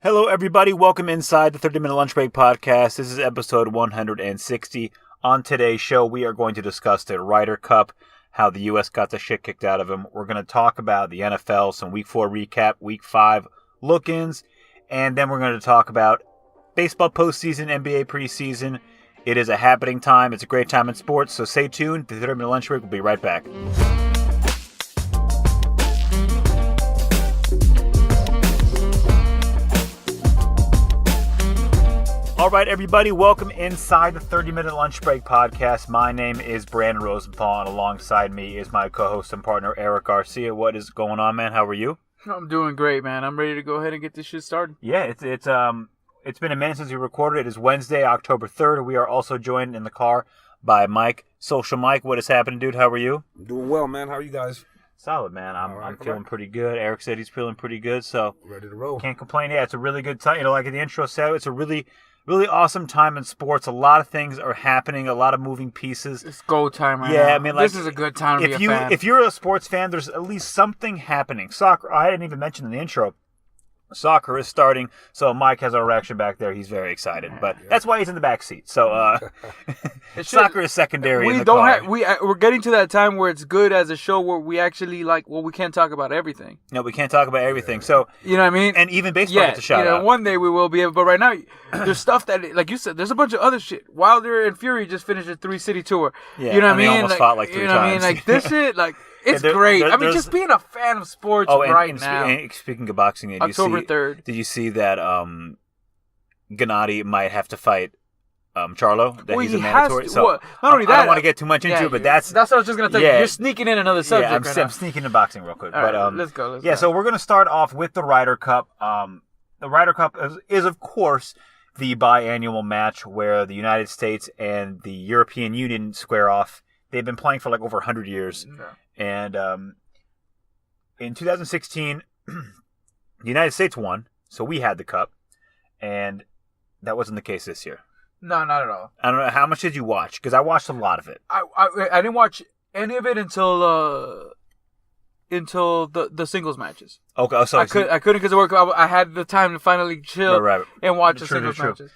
Hello, everybody. Welcome inside the 30-Minute Lunch Break podcast. This is episode 160. On today's show, we are going to discuss the Ryder Cup, how the U.S. got the shit kicked out of them. We're going to talk about the NFL, some Week 4 recap, Week 5 look-ins, and then we're going to talk about baseball postseason, NBA preseason. It is a happening time. It's a great time in sports, so stay tuned. The 30-Minute Lunch Break will be right back. All right, everybody, welcome inside the 30-Minute Lunch Break podcast. My name is Brandon Rosenthal, and alongside me is my co-host and partner, Eric Garcia. What is going on, man? How are you? I'm doing great, man. I'm ready to go ahead and get this shit started. Yeah, it's been a minute since we recorded. It is Wednesday, October 3rd. We are also joined in the car by Mike, Social Mike. What is happening, dude? How are you? I'm doing well, man. How are you guys? Solid, man. I'm feeling pretty good. Eric said he's feeling pretty good, so ready to roll. Can't complain. Yeah, it's a really good time. Like the intro said, it's a really awesome time in sports. A lot of things are happening, a lot of moving pieces. It's go time right now. Yeah, I mean, this is a good time to be a fan. If you're a sports fan, there's at least something happening. Soccer, I didn't even mention in the intro, soccer is starting, so Mike has our reaction back there. He's very excited, but that's why he's in the back seat. So soccer is secondary. We're getting to that time where it's good as a show where we actually we can't talk about everything. No, we can't talk about everything. So you know what I mean? And even baseball gets a shout out. One day we will be able, but right now there's stuff that, like you said, there's a bunch of other shit. Wilder and Fury just finished a 3-city tour. Yeah, you know what I mean? They almost fought like 3 times. You know what I mean? Like this shit, it's great. I mean, just being a fan of sports now. Speaking of boxing, October 3rd. Did you see that Gennady might have to fight Charlo? That he's a mandatory. So not only that, I don't want to get too much into it, but that's what I was just going to tell you. You're sneaking in another subject. Yeah, I'm sneaking in boxing real quick. But let's go. So we're going to start off with the Ryder Cup. The Ryder Cup is, of course, the biannual match where the United States and the European Union square off. They've been playing for over 100 years. Yeah. And in 2016, the United States won, so we had the cup. And that wasn't the case this year. No, not at all. I don't know. How much did you watch? Because I watched a lot of it. I didn't watch any of it until the singles matches. Okay, so I couldn't because of work. I had the time to finally chill and watch the singles matches.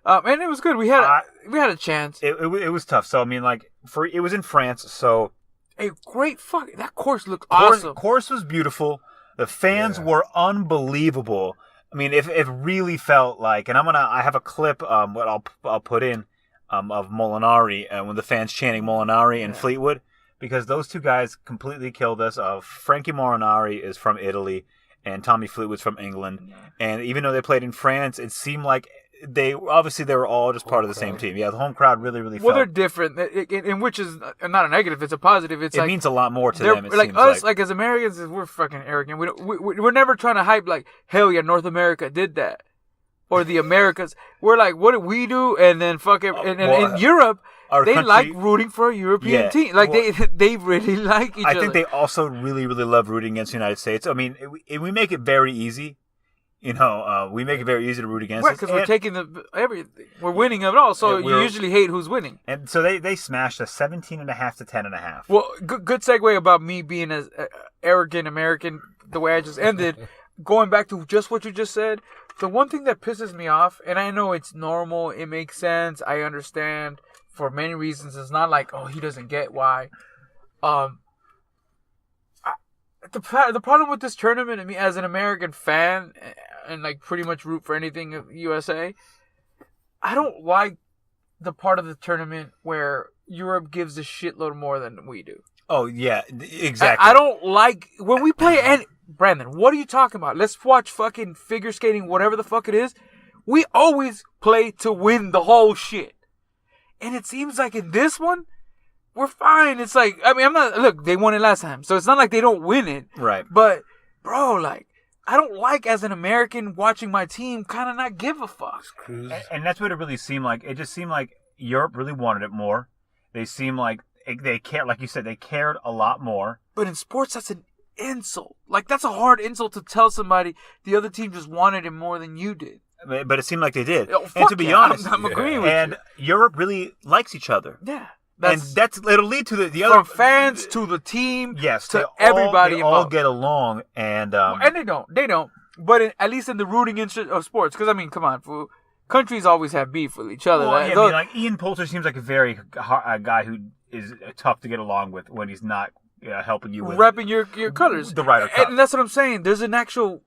And it was good. We had a chance. It was tough. So I mean, it was in France. So that course looked awesome. Course was beautiful. The fans were unbelievable. I mean, it really felt like, and I have a clip, what I'll put in, of Molinari, when the fans chanting Molinari and Fleetwood, because those two guys completely killed us. Frankie Molinari is from Italy, and Tommy Fleetwood's from England, and even though they played in France, it seemed like they were all just part of the same team. Yeah, the home crowd really felt. Well, they're different, in which is not a negative. It's a positive. It means a lot more to them. Like us, as Americans, we're fucking arrogant. We're never trying to hype hell yeah, North America did that, or the Americas. We're like, what did we do? And then in Europe, they like rooting for a European team. They really like each other. I think they also really, really love rooting against the United States. I mean, we make it very easy. We make it very easy to root against us. Because we're taking everything. We're winning it all, so you usually hate who's winning. And so they smashed us 17.5 to 10.5. Well, good segue about me being as arrogant American, the way I just ended. Going back to just what you just said, the one thing that pisses me off, and I know it's normal, it makes sense, I understand, for many reasons. It's not like, he doesn't get why. The problem with this tournament, I mean, as an American fan, and pretty much root for anything USA, I don't like the part of the tournament where Europe gives a shitload more than we do. Oh yeah, exactly. I don't like when we play. Brandon, what are you talking about? Let's watch fucking figure skating, whatever the fuck it is. We always play to win the whole shit, and it seems like in this one, we're fine. It's like, I mean, look, they won it last time, so it's not like they don't win it. Right. But, bro, I don't like, as an American, watching my team kind of not give a fuck. And that's what it really seemed like. It just seemed like Europe really wanted it more. They seemed like they cared, like you said, they cared a lot more. But in sports, that's an insult. That's a hard insult to tell somebody the other team just wanted it more than you did. But it seemed like they did. And to be honest, I'm agreeing with you. And Europe really likes each other. Yeah. It'll lead to the other, from fans to the team, yes, to everybody they involved. all get along, and and they don't. But at least in the rooting interest of sports, because I mean, come on, fool. Countries always have beef with each other. Well, I mean, like Ian Poulter seems like a guy who is tough to get along with when he's not helping you with repping your colors. The Ryder Cup. And that's what I'm saying. There's an actual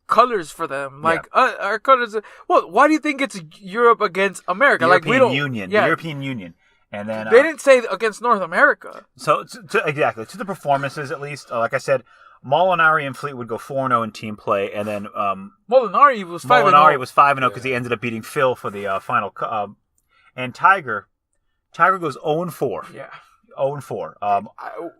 colors for them. Like our colors. Well, why do you think it's Europe against America? The Like European Union. The European Union. And then they didn't say against North America. So exactly to the performances at least. Like I said, Molinari and Fleetwood go 4-0 in team play, and then Molinari was 5-0. Molinari was 5-0 because he ended up beating Phil for the final. And Tiger goes 0-4. Yeah. 0-4.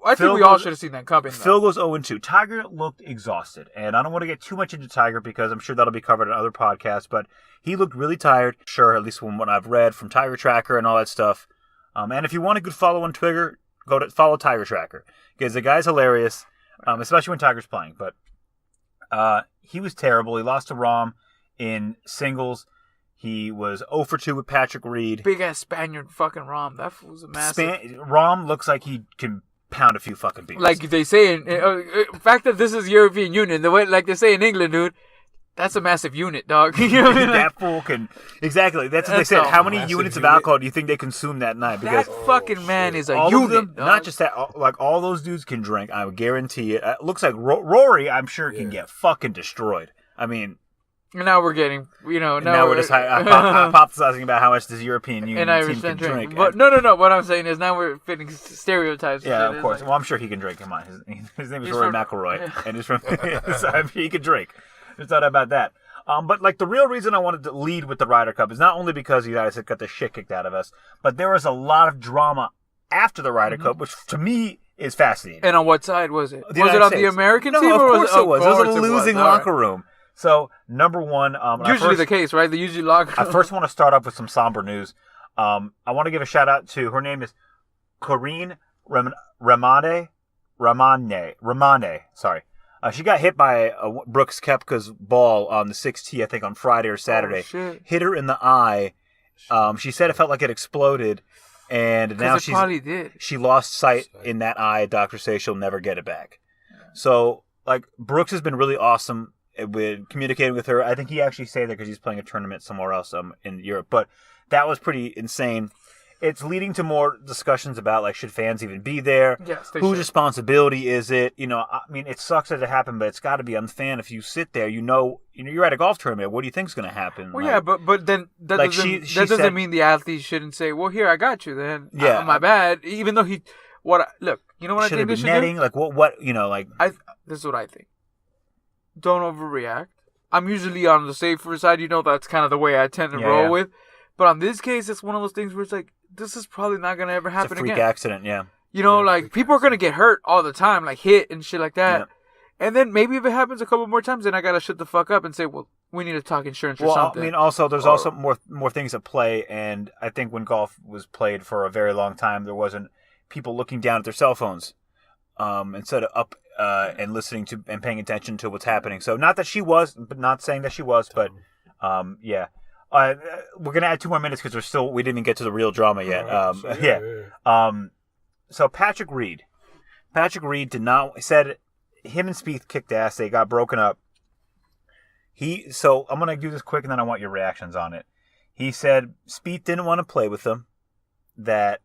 I think we all should have seen that coming. Phil goes 0-2. Tiger looked exhausted, and I don't want to get too much into Tiger because I'm sure that'll be covered in other podcasts. But he looked really tired. Sure, at least from what I've read from Tiger Tracker and all that stuff. And if you want a good follow on Twitter, go to follow Tiger Tracker because the guy's hilarious, especially when Tiger's playing. But he was terrible. He lost to Rahm in singles. He was 0-2 with Patrick Reed. Big ass Spaniard fucking Rahm. That was a massive. Rahm looks like he can pound a few fucking beers. Like they say in fact that this is European Union, the way like they say in England, dude. That's a massive unit, dog. You know what I mean? That fool can exactly. That's what they said. How many units of alcohol do you think they consume that night? Because that fucking man is a all unit. Of them, not just that. Like all those dudes can drink. I would guarantee it. It looks like Rory. I'm sure can get fucking destroyed. I mean, now we're getting now we're just hypothesizing about how much this European Union team can drink. But no. What I'm saying is now we're fitting stereotypes. Yeah, of course. Like, well, I'm sure he can drink. Come on, his name is Rory McIlroy, and he's from. So I'm sure he can drink. There's no doubt about that. But like the real reason I wanted to lead with the Ryder Cup is not only because the United States got the shit kicked out of us, but there was a lot of drama after the Ryder Cup, which to me is fascinating. And on what side was it? Was it on the American team? No, of course it was. It was a it losing locker room. So, number one... usually the case, right? They usually locker room. I first want to start off with some somber news. I want to give a shout out to... Her name is Corinne Ramane. Sorry. She got hit by Brooks Koepka's ball on the 6th tee, I think, on Friday or Saturday. Oh, shit. Hit her in the eye. She said it felt like it exploded. And now she lost sight in that eye. Doctors say she'll never get it back. Yeah. So, like, Brooks has been really awesome with communicating with her. I think he actually stayed there because he's playing a tournament somewhere else in Europe. But that was pretty insane. It's leading to more discussions about, like, should fans even be there? Yes, whose responsibility is it? You know, I mean, it sucks that it happened, but it's got to be unfan if you sit there. You're at a golf tournament. What do you think is going to happen? Well, like, yeah, but then that like doesn't mean the athlete shouldn't say, well, here, I got you then. Yeah. My bad. Even though look, you know what I think they should netting? Do? Like, what, you know, like. This is what I think. Don't overreact. I'm usually on the safer side. You know, that's kind of the way I tend to roll with. But on this case, it's one of those things where it's like, this is probably not going to ever happen again. It's a freak accident, yeah. You know, like, people are going to get hurt all the time, like hit and shit like that. Yeah. And then maybe if it happens a couple more times, then I got to shut the fuck up and say, well, we need to talk insurance or something. I mean, also, there's also more things at play. And I think when golf was played for a very long time, there wasn't people looking down at their cell phones instead of up and listening to and paying attention to what's happening. So not that she was, but not saying that she was, but yeah. We're gonna add 2 more minutes because we didn't even get to the real drama yet. So Patrick Reed said him and Spieth kicked ass. They got broken up. So I'm gonna do this quick and then I want your reactions on it. He said Spieth didn't want to play with them. That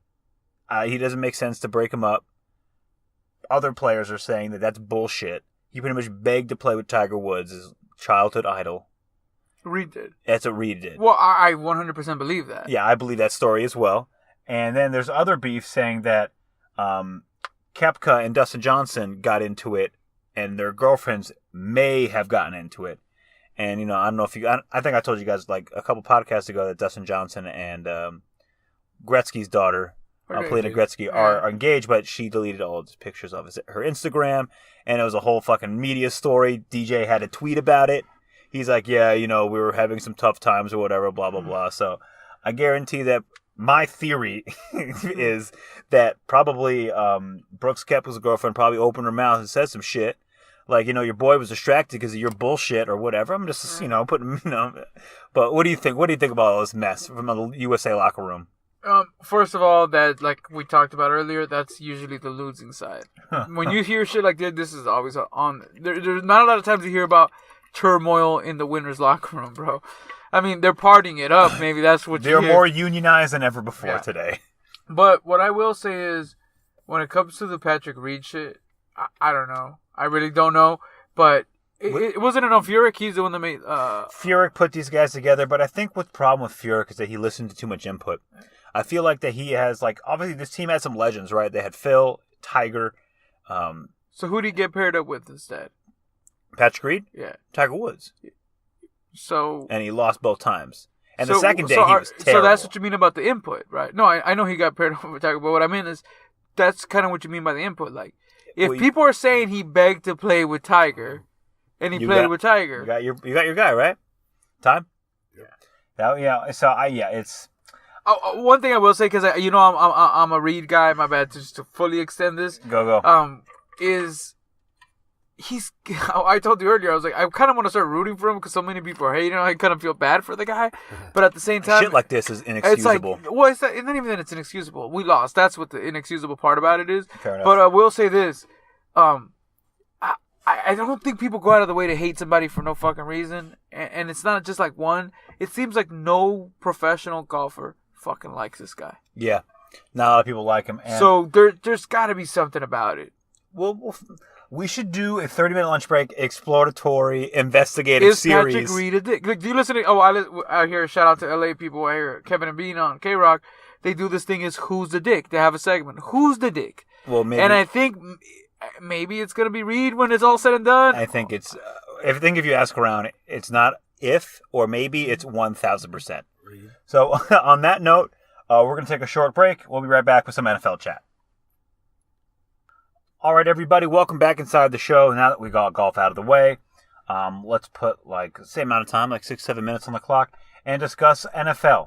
he doesn't make sense to break him up. Other players are saying that that's bullshit. He pretty much begged to play with Tiger Woods, his childhood idol. Reed did. That's what Reed did. Well, I 100% believe that. Yeah, I believe that story as well. And then there's other beef saying that Koepka and Dustin Johnson got into it, and their girlfriends may have gotten into it. And, you know, I don't know if I think I told you guys, like, a couple podcasts ago that Dustin Johnson and Gretzky's daughter, Polina Gretzky, are engaged, but she deleted all of the pictures of her Instagram, and it was a whole fucking media story. DJ had a tweet about it. He's like, yeah, you know, we were having some tough times or whatever, blah, blah, blah. So I guarantee that my theory is that probably Brooks Koepka's girlfriend probably opened her mouth and said some shit. Like, you know, your boy was distracted because of your bullshit or whatever. I'm just, you know, putting, you know. But what do you think? What do you think about all this mess from the USA locker room? First of all, that, like we talked about earlier, that's usually the losing side. When you hear shit like that, this is always on. There's not a lot of times you hear about turmoil in the Winners locker room, bro. I mean, they're partying it up. Maybe that's what they're more unionized than ever before today. But what I will say is, when it comes to the Patrick Reed shit, I don't know. I really don't know. But it wasn't enough. Furyk, he's the one that made... Furyk put these guys together, but I think what's the problem with Furyk is that he listened to too much input. I feel like that he has, like, obviously this team had some legends, right? They had Phil, Tiger. So who did he get paired up with instead? Patrick Reed? Yeah. Tiger Woods. So... And he lost both times. And the second day, he was terrible. So that's what you mean about the input, right? No, I know he got paired up with Tiger, but what I mean is, that's kind of what you mean by the input. Like, if people are saying he begged to play with Tiger, and he played with Tiger... You got your guy, right? Time? Yeah. So, it's... one thing I will say, because I'm a Reed guy, my bad, just to fully extend this. Go. I told you earlier, I was like, I kind of want to start rooting for him because so many people are hating him. I kind of feel bad for the guy, but at the same time, shit like this is inexcusable. It's not even that it's inexcusable. We lost. That's what the inexcusable part about it is. Fair enough. But I will say this: I don't think people go out of the way to hate somebody for no fucking reason, and it's not just like one. It seems like no professional golfer fucking likes this guy. Yeah, not a lot of people like him. And so there's got to be something about it. We should do a 30-minute lunch break, exploratory, investigative series. Is Patrick Reed a dick? Like, do you listen to... I hear a shout out to LA people. I hear Kevin and Bean on K-Rock. They do this thing is Who's the Dick? They have a segment. Who's the Dick? Well, maybe... And I think maybe it's going to be Reed when it's all said and done. I think it's... if you ask around, it's not if, or maybe it's 1,000%. So, on that note, we're going to take a short break. We'll be right back with some NFL chat. All right, everybody, welcome back inside the show. Now that we got golf out of the way, let's put like the same amount of time, like 6-7 minutes on the clock, and discuss NFL.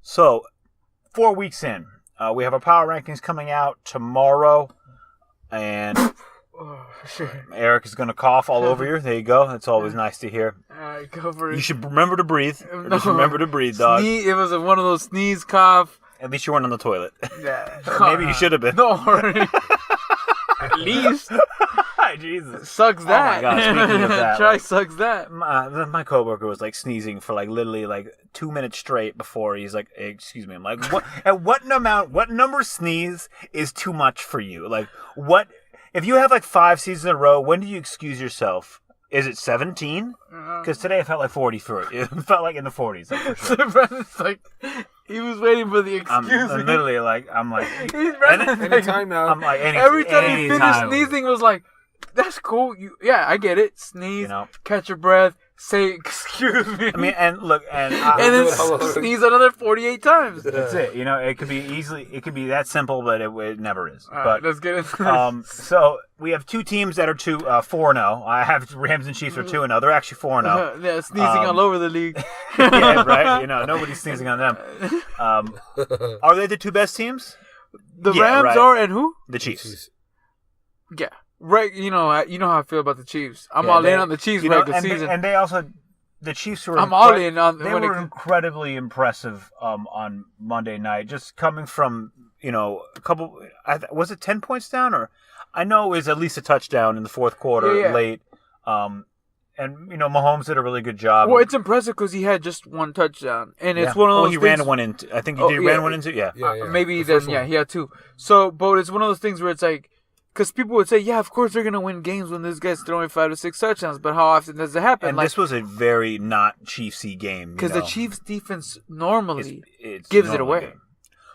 So, 4 weeks in, we have our power rankings coming out tomorrow, and Eric is going to cough all over you. There you go. That's always nice to hear. Go for it. You should remember to breathe. Just remember to breathe, dog. It was one of those sneeze, cough. At least you weren't on the toilet. Yeah. Maybe you should have been. No, at least. Jesus. Sucks that. Oh my God, speaking of that. Try sucks that. My coworker was like sneezing for like literally like 2 minutes straight before he's like, hey, excuse me. I'm like, what? At what number sneeze is too much for you? Like, what? If you have like 5 seasons in a row, when do you excuse yourself? Is it 17? Because today it felt like 43. It felt like in the 40s. Like, for sure. So Brandon's like, he was waiting for the excuse. I'm literally like, I'm like, anytime now. I'm like, every time he finished sneezing, was like, that's cool. Yeah, I get it. Sneeze, catch your breath, say excuse me. I mean, and look, and then sneeze another 48 times. That's it. You know, it could be that simple, but it never is. All but right, let's get into this. So we have 2 teams that are 4-0. I have Rams and Chiefs are 2-0. They're actually 4-0. Yeah, sneezing all over the league. Yeah, right. You know, nobody's sneezing on them. Are they the 2 best teams? The Rams are, and who? The Chiefs. Yeah. Right, you know how I feel about the Chiefs. I'm all in on the Chiefs regular season. And they also, the Chiefs were. I'm all in on. They were incredibly impressive on Monday night. Just coming from a couple. Was it 10 points down, or I know it was at least a touchdown in the fourth quarter late. And Mahomes did a really good job. Well, it's impressive because he had just 1 touchdown, and it's one of those. He things, ran one into. I think he ran one into. Yeah. Maybe then. Yeah, he had 2. So, but it's one of those things where it's like. Because people would say, yeah, of course they're going to win games when this guy's throwing 5 to 6 touchdowns, but how often does it happen? And this was a very not Chiefs-y game. Because the Chiefs' defense normally gives it away. Game.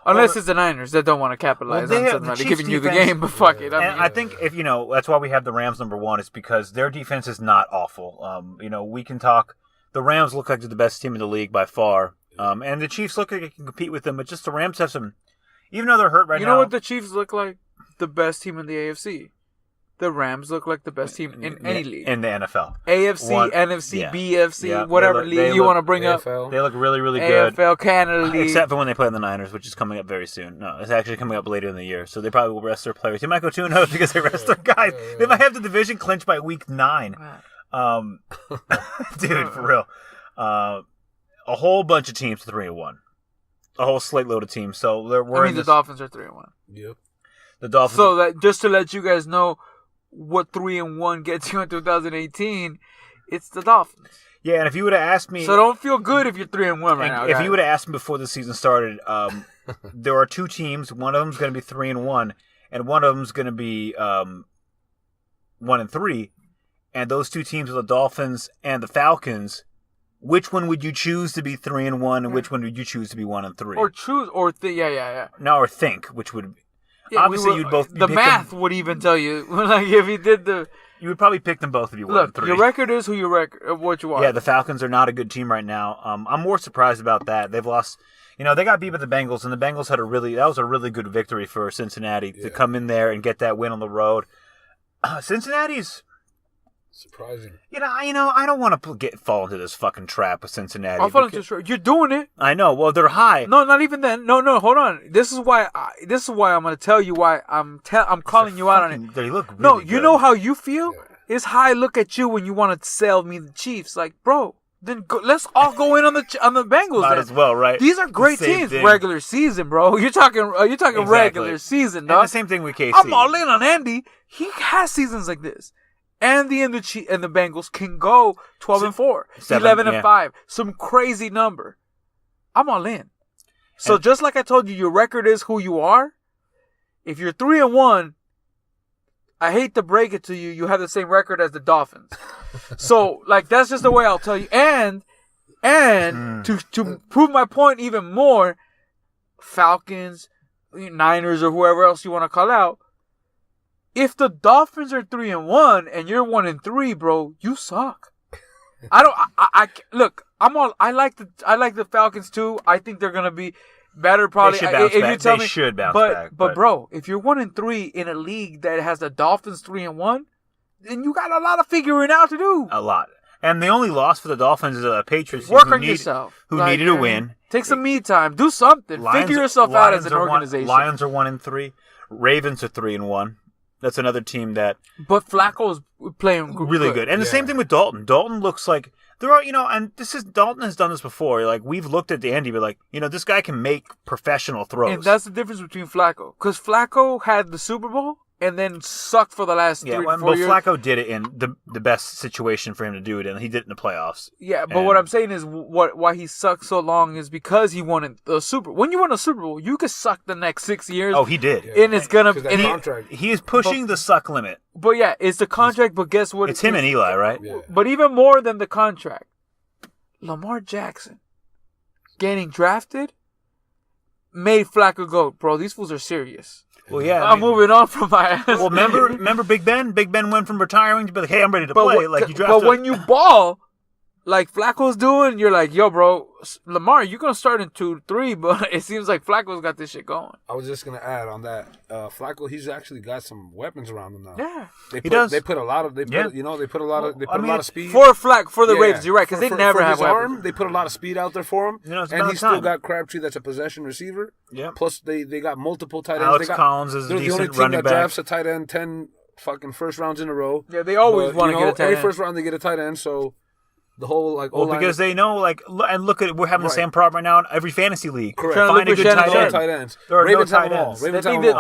Unless it's the Niners that don't want to capitalize on somebody giving you the game, but fuck it. I think if that's why we have the Rams number 1, is because their defense is not awful. We can talk. The Rams look like they're the best team in the league by far, and the Chiefs look like they can compete with them. But just the Rams have some, even though they're hurt right now. You know what the Chiefs look like? The best team in the AFC. The Rams look like the best team in any league. In the NFL. AFC, NFC, BFC, whatever league you want to bring up. They look really, really good. AFL, Canada League. Except for when they play the Niners, which is coming up very soon. No, it's actually coming up later in the year. So they probably will rest their players. They might go 2-0 because they rest their guys. They might have the division clinched by week 9. Dude, for real. A whole bunch of teams 3-1. A whole slate load of teams. So the Dolphins are 3-1. Yep. The Dolphins. So that just to let you guys know what 3-1 gets you in 2018 It's the Dolphins. Yeah, and if you would have asked me, So don't feel good if you're 3-1 right now. if guys. you would have asked me before the season started, there are two teams. One of them's going to be 3-1, and one of them's going to be 1-3. And those two teams are the Dolphins and the Falcons. Which one would you choose to be 3-1, and which one would you choose to be 1-3? Or choose, or yeah. No, or think which would. Yeah, Obviously, you'd both. The math would even tell you, like if you did the. You would probably pick them both if you won 3. Your record is who your record, what you are. Yeah, the Falcons are not a good team right now. I'm more surprised about that. They've lost. They got beat by the Bengals, and the Bengals had that was a really good victory for Cincinnati to come in there and get that win on the road. Cincinnati's surprising. I don't want to fall into this fucking trap with Cincinnati. I'll fall into this trap. You're doing it. I know. Well, they're high. No, not even then. No, hold on. This is why I'm going to tell you why I'm calling you out on it. They look really No, good. you know how you feel? It's how I look at you when you want to sell me the Chiefs. Like, bro, then let's all go in on the Bengals. Might then. as well, right? These are great Same teams. thing. Regular season, bro. You're talking Exactly. regular season, And dog. the same thing with KC. I'm all in on Andy. He has seasons like this. Andy and the Bengals can go 12-4, 11-5, some crazy number. I'm all in. So just like I told you, your record is who you are. If you're 3-1, I hate to break it to you, you have the same record as the Dolphins. So like that's just the way I'll tell you. And to prove my point even more, Falcons, Niners, or whoever else you want to call out. If the Dolphins are 3-1 and you're 1-3, bro, you suck. Look. I like the Falcons too. I think they're gonna be better. Probably. They should bounce back. They should bounce back. But bro, if you're 1-3 in a league that has the Dolphins 3-1, then you got a lot of figuring out to do. A lot. And the only loss for the Dolphins is the Patriots. Work on yourself. Who needed a win. Take some me time. Do something. Figure yourself out as an organization. Lions are 1-3. Ravens are 3-1. That's another team that. But Flacco's playing really good. And the same thing with Dalton. Dalton looks like there are, and Dalton has done this before. Like we've looked at Andy, but this guy can make professional throws. And that's the difference between Flacco, because Flacco had the Super Bowl and then sucked for the last 3 to 4 years. Flacco did it in the best situation for him to do it, and he did it in the playoffs. Yeah, but what I'm saying is why he sucked so long is because he won the Super. When you win a Super Bowl, you could suck the next 6 years. Oh, he did, and it's gonna. And contract. He is pushing the suck limit. But yeah, it's the contract. But guess what? It's him and Eli, right? Yeah. But even more than the contract, Lamar Jackson getting drafted made Flacco go, bro. These fools are serious. Well, yeah. I'm moving on from my ass. Well, remember Big Ben? Big Ben went from retiring to be like, hey, I'm ready to play. You drafted. But when you ball, like Flacco's doing, you're like, yo, bro, Lamar, you're going to start in 2-3, but it seems like Flacco's got this shit going. I was just going to add on that. Flacco, he's actually got some weapons around him now. Yeah. He does. They put a lot of, they put a lot of speed. For the Ravens, you're right, because they never have weapons. Arm, they put a lot of speed out there for him. And he's still got Crabtree that's a possession receiver. Yeah. Plus, they got multiple tight ends. Alex Collins is a decent running back. They're the only team that drafts a tight end 10 fucking first rounds in a row. Yeah, they always want to get a tight end. Every first round they get a tight end, so the whole because they know and look at we're having the same problem right now in every fantasy league. Correct. Find a good tight ends. There are Ravens no have tight them all. ends.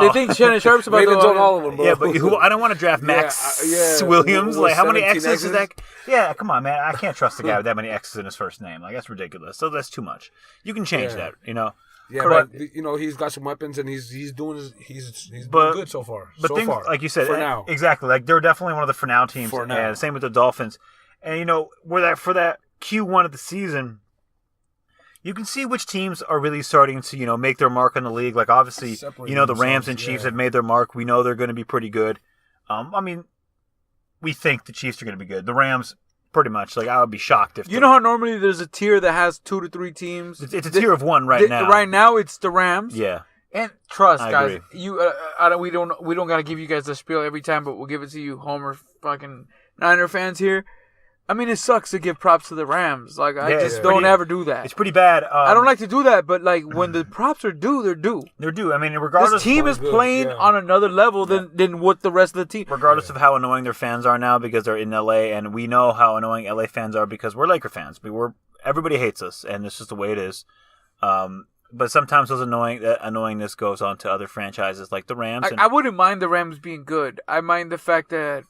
They think Shannon Sharp's about Ravens on all of them, bro. Yeah, but I don't want to draft Max Williams. Like how many X's is that? Yeah, come on, man. I can't trust a guy with that many X's in his first name. Like that's ridiculous. So that's too much. You can change that. Yeah, correct. But he's got some weapons and he's doing doing good so far. But things, like you said, for now, exactly. Like they're definitely one of the for now teams. For now, and same with the Dolphins. And for that Q1 of the season, you can see which teams are really starting to make their mark on the league. Like obviously, the Rams and Chiefs have made their mark. We know they're going to be pretty good. We think the Chiefs are going to be good. The Rams. Pretty much. Like, I would be shocked if... You know how normally there's a tier that has 2 to 3 teams? It's a tier of 1 right now. Right now, it's the Rams. Yeah. And trust, I guys. agree. We don't got to give you guys the spiel every time, but we'll give it to you, Homer fucking Niner fans here. I mean, it sucks to give props to the Rams. Like, I just don't ever do that. It's pretty bad. I don't like to do that, but, like, when the props are due, they're due. They're due. I mean, regardless... This team is playing on another level than what the rest of the team... Regardless of how annoying their fans are now because they're in L.A., and we know how annoying L.A. fans are because we're Laker fans. Everybody hates us, and it's just the way it is. But sometimes that annoyingness goes on to other franchises like the Rams. I wouldn't mind the Rams being good. I mind the fact that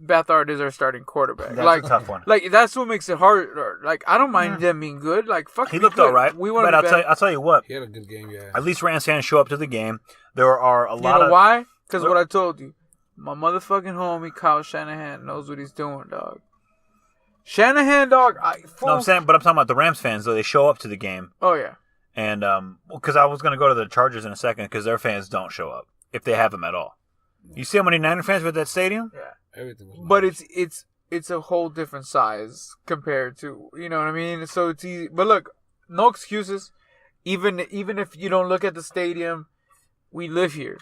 Beathard is our starting quarterback. That's a tough one. Like that's what makes it hard. Like I don't mind them being good. Like fuck, he looked all right. We want. But I'll tell you what. He had a good game. Yeah. At least Rams fans show up to the game. There are a lot. You know why? Because what I told you, my motherfucking homie Kyle Shanahan knows what he's doing, dog. Shanahan, dog. I'm talking about the Rams fans though. They show up to the game. Oh yeah. And because I was gonna go to the Chargers in a second because their fans don't show up if they have them at all. You see how many Niner fans were at that stadium? Yeah. Everything was nice. But it's a whole different size compared to, you know what I mean? So it's easy. But look, no excuses. Even if you don't look at the stadium, we live here.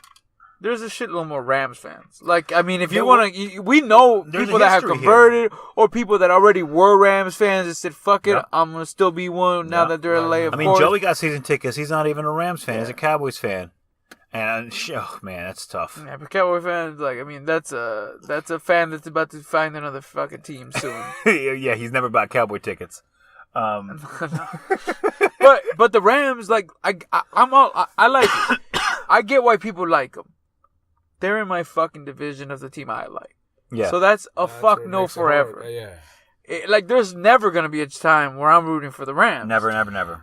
There's a shitload more Rams fans. Like, I mean, if you want to, we know people that have converted or people that already were Rams fans and said, fuck it, yep. I'm going to still be one now that they're LA, of course. Joey got season tickets. He's not even a Rams fan. He's a Cowboys fan. And oh man, that's tough. Yeah, but Cowboy fans, like, I mean, that's a fan that's about to find another fucking team soon. Yeah, he's never bought Cowboy tickets. But the Rams, like, I like it. I get why people like them. They're in my fucking division of the team I like. Yeah. So that's fuck no forever. Yeah. Like, there's never gonna be a time where I'm rooting for the Rams. Never.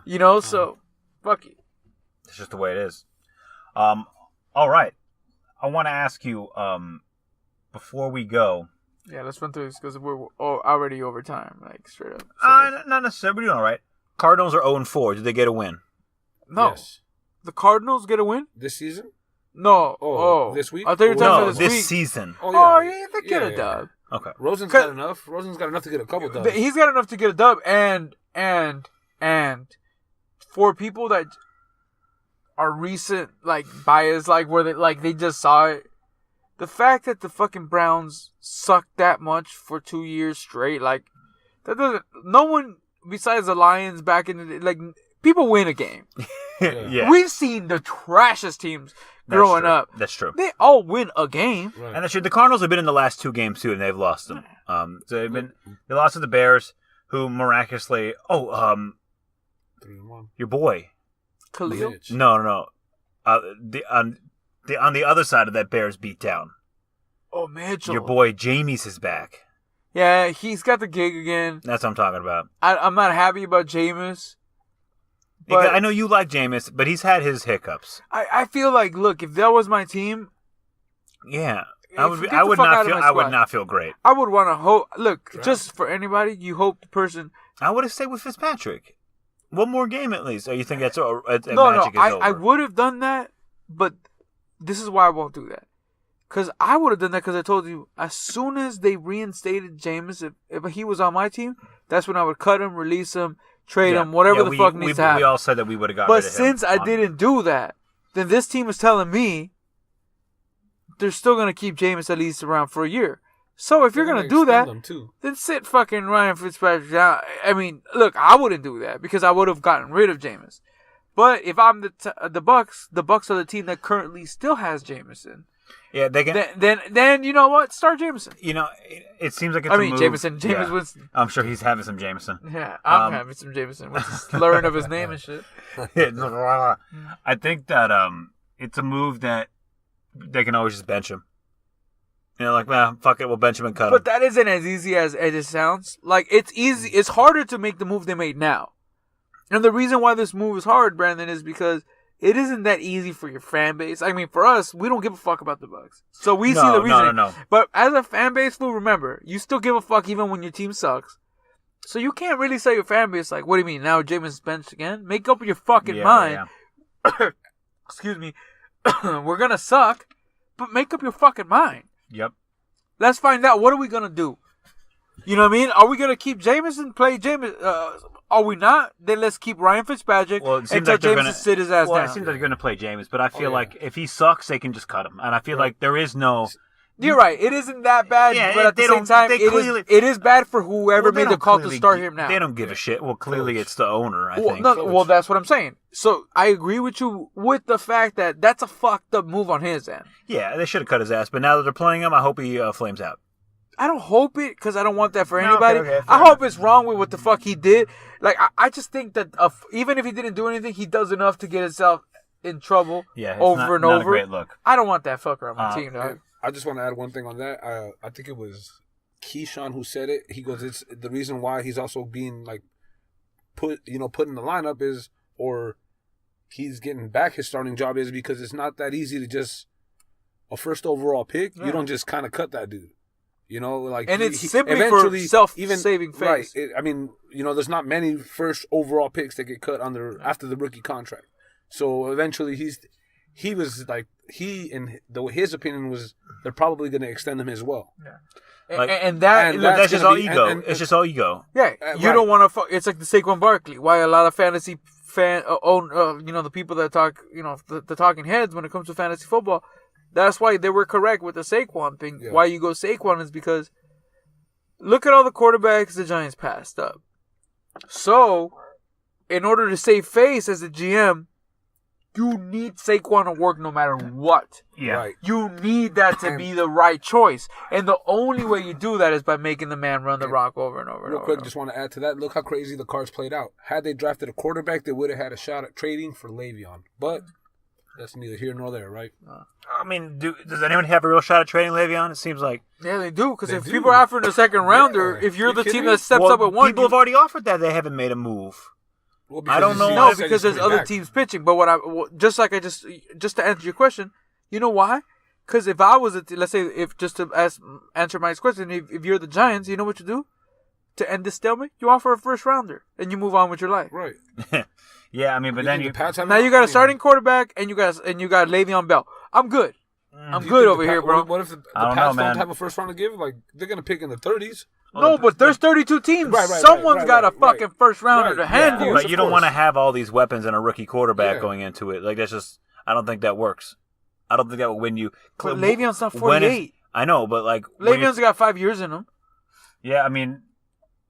You know, so fuck it. It's just the way it is. All right. I want to ask you, before we go. Yeah, let's run through this because we're already over time, like straight up. Not necessarily. We're doing all right. Cardinals are 0-4. Did they get a win? No. Yes. The Cardinals get a win? This season? No. This week? I thought you were talking about this week. season. Oh, yeah, they get a dub. Okay. Rosen's got enough. Rosen's got enough to get a couple dubs. He's got enough to get a dub, and for people that are recent, like, bias, like, where they just saw it, the fact that the fucking Browns sucked that much for 2 years straight, like, that doesn't, no one besides the Lions back in the day, like, people win a game. Yeah. We've seen the trashiest teams growing up. That's true. They all win a game. Right. And that's true. The Cardinals have been in the last 2 games too, and they've lost them. So they lost to the Bears, who miraculously, 3-1. Your boy. Khalil? No. On the other side of that Bears beatdown. Oh, Mitchell. Your boy Jameis is back. Yeah, he's got the gig again. That's what I'm talking about. I'm not happy about Jameis. But I know you like Jameis, but he's had his hiccups. I feel like, look, if that was my team, yeah, I would not feel great. I would want to hope. Look, just for anybody, you hope the person. I would have stayed with Fitzpatrick. One more game at least. Or you think that's magic is over? I would have done that, but this is why I won't do that. Because I would have done that because I told you, as soon as they reinstated Jameis, if he was on my team, that's when I would cut him, release him, trade him, whatever the fuck needs to happen. We all said that we would have got rid of him. But since I didn't do that, then this team is telling me they're still going to keep Jameis at least around for a year. So if you're going to do that, then sit fucking Ryan Fitzpatrick down. I mean, look, I wouldn't do that because I would have gotten rid of Jameis. But if I'm the Bucks are the team that currently still has Jameson. Yeah, they can. Then you know what? Start Jameson. You know, it seems like it's a move. Jameis Winston. I'm sure he's having some Jameson. Yeah, I'm having some Jameson with the slurring of his name and shit. I think that it's a move that they can always just bench him. You know, like, man, fuck it, we'll bench him and cut him. But that isn't as easy as it sounds. Like, it's easy. It's harder to make the move they made now. And the reason why this move is hard, Brandon, is because it isn't that easy for your fan base. I mean, for us, we don't give a fuck about the Bucks. So we see the reason. No. But as a fan base, remember, you still give a fuck even when your team sucks. So you can't really say your fan base, like, what do you mean, now Jameis is benched again? Make up your fucking mind. Yeah. Excuse me. We're going to suck, but make up your fucking mind. Yep. Let's find out. What are we going to do? You know what I mean? Are we going to keep Jameis and play Jameis? Are we not? Then let's keep Ryan Fitzpatrick until Jameis sit his ass down. It seems like they're going to play Jameis, but I feel like if he sucks, they can just cut him. And I feel like there is no... You're right. It isn't that bad, but at the same time, it is bad for whoever made the call to start him now. They don't give a shit. Well, clearly it's the owner, I think. Well, that's what I'm saying. So I agree with you with the fact that that's a fucked up move on his end. Yeah, they should have cut his ass, but now that they're playing him, I hope he flames out. I don't hope it, because I don't want that for anybody. Okay, I hope it's wrong with what the fuck he did. Like, I just think that even if he didn't do anything, he does enough to get himself in trouble over and over. Not a great look. I don't want that fucker on my team, dog. I just want to add one thing on that. I think it was Keyshawn who said it. He goes, it's the reason why he's also being like put in the lineup is, or he's getting back his starting job is because it's not that easy to just a first overall pick. Yeah. You don't just kind of cut that dude. Like, and it's simply for self-saving face. Right. There's not many first overall picks that get cut after the rookie contract. So eventually he was like, his opinion was they're probably going to extend him as well. Yeah. Like, and that's just all ego. It's just all ego. Yeah. You don't want to. It's like the Saquon Barkley. Why a lot of fantasy the people that talk, the talking heads when it comes to fantasy football. That's why they were correct with the Saquon thing. Yeah. Why you go Saquon is because look at all the quarterbacks the Giants passed up. So, in order to save face as a GM, you need Saquon to work no matter what. Yeah. Right. You need that to be the right choice. And the only way you do that is by making the man run the rock over and over and over. Real quick, just want to add to that. Look how crazy the cards played out. Had they drafted a quarterback, they would have had a shot at trading for Le'Veon. But that's neither here nor there, right? I mean, does anyone have a real shot at trading Le'Veon? It seems like... Yeah, they do. Because if people are offering a second rounder, if you're the team that steps up at one... People have already offered that. They haven't made a move. Well, I don't know. No, because there's other teams pitching. But just to answer your question, you know why? Because if I was let's say, if just to answer my question, if you're the Giants, you know what you do to end this stalemate? You offer a first rounder and you move on with your life. Right. Yeah, I mean, but then you got a starting quarterback and you got Le'Veon Bell. I'm good. I'm good over here, bro. What if the Pats don't have a first round to give? Like, they're gonna pick in the 30s. No, but there's 32 teams. Someone's got a fucking first rounder to hand you. But you don't want to have all these weapons and a rookie quarterback going into it. Like, that's just, I don't think that works. I don't think that will win you. But Le'Veon's not 48. I know, but like... Le'Veon's got 5 years in him. Yeah, I mean...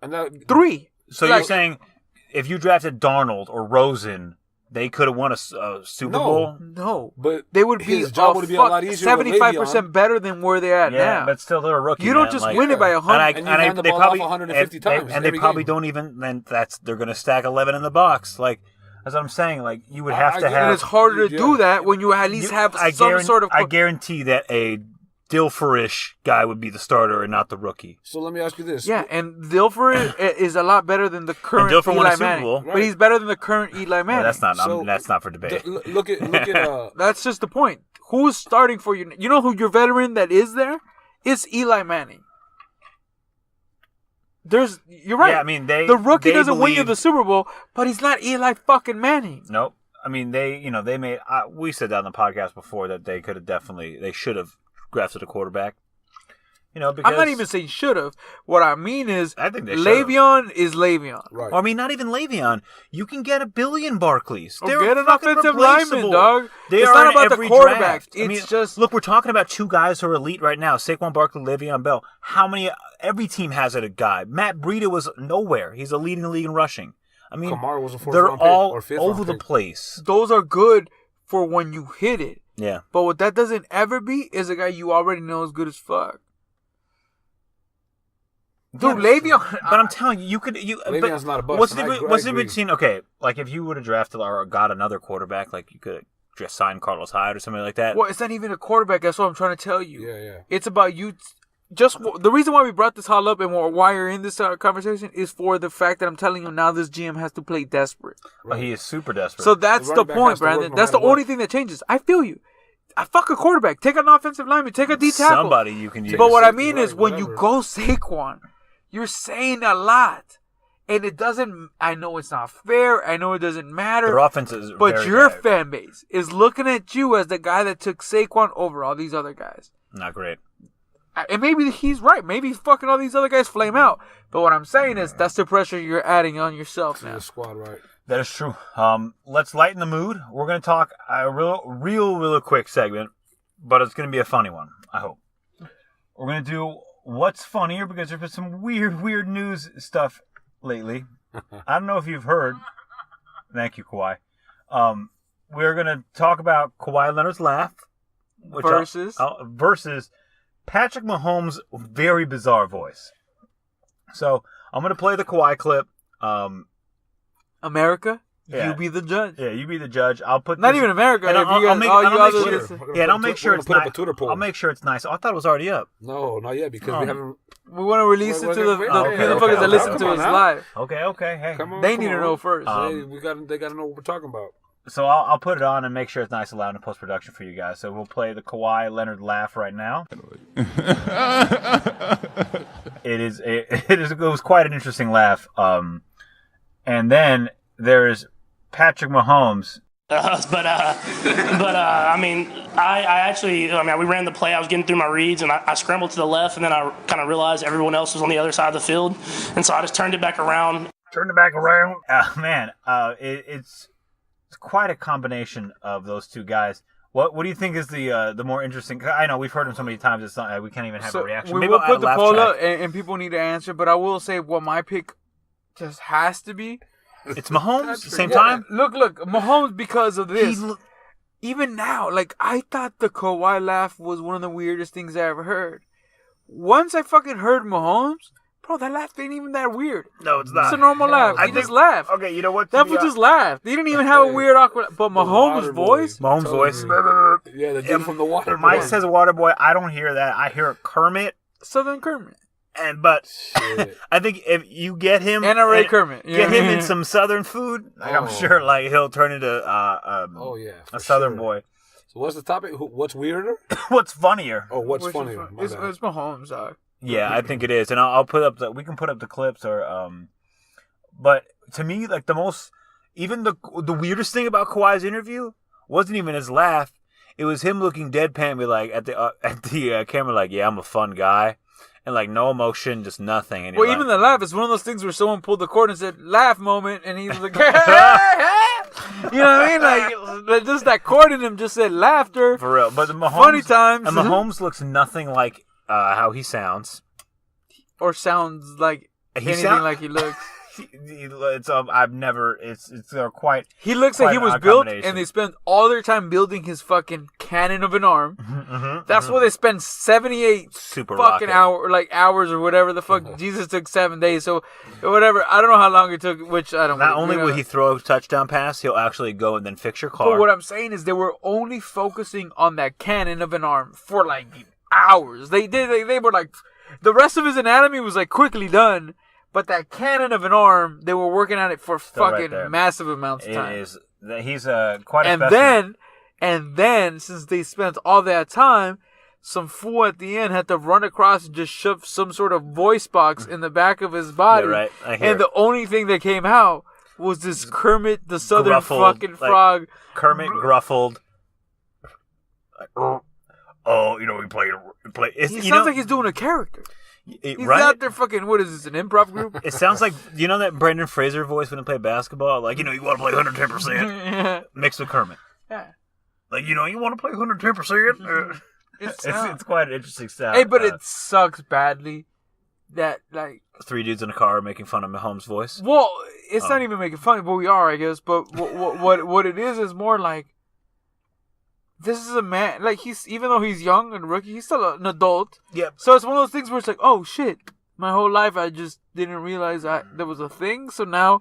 3. So you're saying if you drafted Darnold or Rosen... They could have won a Super Bowl? No. But they would be, his job would be a lot easier 75% better than where they're at now. Yeah, but still they're a rookie. You don't just win it by 100. And they probably 150 times. And they probably don't even. Then they're going to stack 11 in the box. Like that's what I'm saying. Like you would have to have. And it's harder to do that when you at least have some sort of. I guarantee that a Dilferish guy would be the starter and not the rookie. So let me ask you this. Yeah, and Dilfer is a lot better than the current Eli Manning. Right. But he's better than the current Eli Manning. That's not for debate. Look at That's just the point. Who's starting for you? You know who your veteran that is there? It's Eli Manning. You're right. Yeah, I mean the rookie doesn't win you the Super Bowl, but he's not Eli fucking Manning. Nope. I mean they made. We said that on the podcast before that they should have drafted a quarterback. Because I'm not even saying should have. What I mean is, I think they Le'Veon is Le'Veon. Right. Well, I mean, not even Le'Veon. You can get a billion Barkleys. Or get an offensive lineman, dog. It's not about the quarterback. It's just look. We're talking about two guys who are elite right now: Saquon Barkley, Le'Veon Bell. How many? Every team has a guy. Matt Breida was nowhere. He's a leading the league in rushing. I mean, Kamara was a they're all over the place. Those are good for when you hit it. Yeah. But what that doesn't ever be is a guy you already know is good as fuck. Dude, Le'Veon. But I'm telling you, Le'Veon's not a bust. What's the difference between, okay, like if you would have drafted or got another quarterback, like you could have just signed Carlos Hyde or something like that? Well, it's not even a quarterback. That's what I'm trying to tell you. Yeah. It's about you. Just the reason why we brought this all up and why you're in this conversation is for the fact that I'm telling you now this GM has to play desperate. Right. He is super desperate. So that's the point, Brandon. That's the only thing that changes. I feel you. I fuck a quarterback. Take an offensive lineman. Take a D tackle. Somebody you can use. But what I mean is when you go Saquon, you're saying a lot. And it doesn't, I know it's not fair. I know it doesn't matter. Their offense is but your fan base is looking at you as the guy that took Saquon over all these other guys. Not great. And maybe he's right. Maybe fucking all these other guys flame out. But what I'm saying is that's the pressure you're adding on yourself now. The squad, right? That is true. Let's lighten the mood. We're going to talk a real quick segment, but it's going to be a funny one, I hope. We're going to do what's funnier because there's been some weird news stuff lately. I don't know if you've heard. Thank you, Kawhi. We're going to talk about Kawhi Leonard's laugh. Versus Patrick Mahomes' very bizarre voice. So, I'm going to play the Kawhi clip. America? Yeah. You be the judge. Yeah, you be the judge. I'll put Not this, even America. and If I'll you guys, make- all and you I'll make others sure- listen. Yeah, and I'll make sure it's put up nice. a Twitter poll. I'll make sure it's nice. Oh, I thought it was already up. No, not yet because we haven't. We want to release it to the okay, motherfuckers okay, that listen come to on us now. live. Okay. Hey. Come on, They come need to on. know first. Hey, they got to know what we're talking about. So I'll put it on and make sure it's nice and loud in post production for you guys. So we'll play the Kawhi Leonard laugh right now. It was quite an interesting laugh. And then there's Patrick Mahomes. I mean, we ran the play. I was getting through my reads, and I scrambled to the left, and then I kind of realized everyone else was on the other side of the field, and so I just turned it back around. It's quite a combination of those two guys. What do you think is the more interesting? I know we've heard him so many times. It's not we can't even have a reaction. We Maybe will I'll put the laugh poll track. up, and people need to answer. But I will say what my pick just has to be. It's Mahomes. Same time. Look, Mahomes because of this. Even now, like, I thought the Kawhi laugh was one of the weirdest things I ever heard. Once I fucking heard Mahomes, bro, that laugh ain't even that weird. No, it's not. It's a normal laugh. He just laughed. Okay, you know what? That fool just laughed. He didn't even have a weird, awkward... But Mahomes' voice... Mahomes' voice. Yeah, the dude from the water. Mike says a water boy. I don't hear that. I hear a Kermit. Southern Kermit. But I think if you get him... NRA Kermit. Get him in some Southern food, I'm sure like he'll turn into a Southern boy. So what's the topic? What's weirder? What's funnier? Oh, what's funnier? It's Mahomes, dog. Yeah, I think it is, and I'll put up we can put up the clips but to me, like even the weirdest thing about Kawhi's interview wasn't even his laugh. It was him looking deadpan, be like at the camera, like, yeah, I'm a fun guy, and like no emotion, just nothing. And well, even the laugh is one of those things where someone pulled the cord and said "laugh moment," and he was like, "Hey!" You know what I mean? Like just that chord in him just said laughter. For real, but Mahomes, funny times. And Mahomes looks nothing like how he sounds, or sounds like anything like he looks. I've never. It's quite. He looks like he was built, and they spent all their time building his fucking cannon of an arm. That's why they spent 78 fucking hours or whatever the fuck. Jesus took 7 days, so whatever. I don't know how long it took. Which I don't. Not only will he throw a touchdown pass, he'll actually go and then fix your car. But what I'm saying is they were only focusing on that cannon of an arm for like hours. They were like, the rest of his anatomy was like quickly done. But that cannon of an arm, they were working on it for fucking massive amounts of time. He's quite a specimen. And then, since they spent all that time, some fool at the end had to run across and just shove some sort of voice box in the back of his body. Yeah, right. And the only thing that came out was this Kermit the Southern fucking frog. Kermit gruffled. Oh, we play. He sounds like he's doing a character. He's out there fucking, what is this, an improv group? It sounds like, that Brendan Fraser voice when he played basketball? Like, you want to play 110% mixed with Kermit. Yeah. Like, you want to play 110%? It's quite an interesting sound. Hey, but it sucks badly that, like... 3 dudes in a car making fun of Mahomes' voice? Well, it's not even making fun, but we are, I guess. But what it is more like, this is a man, like, even though he's young and rookie, he's still an adult. Yep. So it's one of those things where it's like, oh shit, my whole life I just didn't realize there was a thing. So now,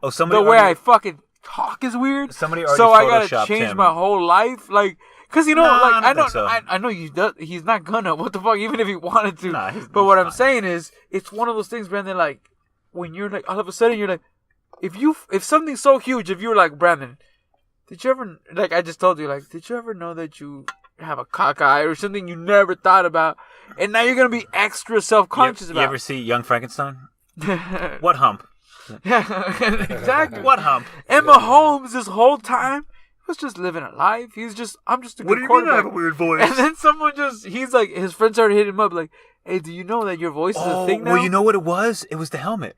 the way I fucking talk is weird. Somebody already so I gotta photoshopped change him. my whole life, like, cause I know he's not gonna. What the fuck? Even if he wanted to. Nah, but what I'm saying is, it's one of those things, Brandon. Like, when you're like, all of a sudden you're like, if something's so huge, if you're like, Brandon, did you ever, like I just told you, like, did you ever know that you have a cockeye or something you never thought about, and now you're gonna be extra self-conscious about? You ever see Young Frankenstein? What hump? Exactly. What hump? And Mahomes this whole time was just living a life. I'm just a good quarterback. What do you mean I have a weird voice? And then someone he's like, his friends started hitting him up like, hey, do you know that your voice is a thing now? Well, you know what it was? It was the helmet.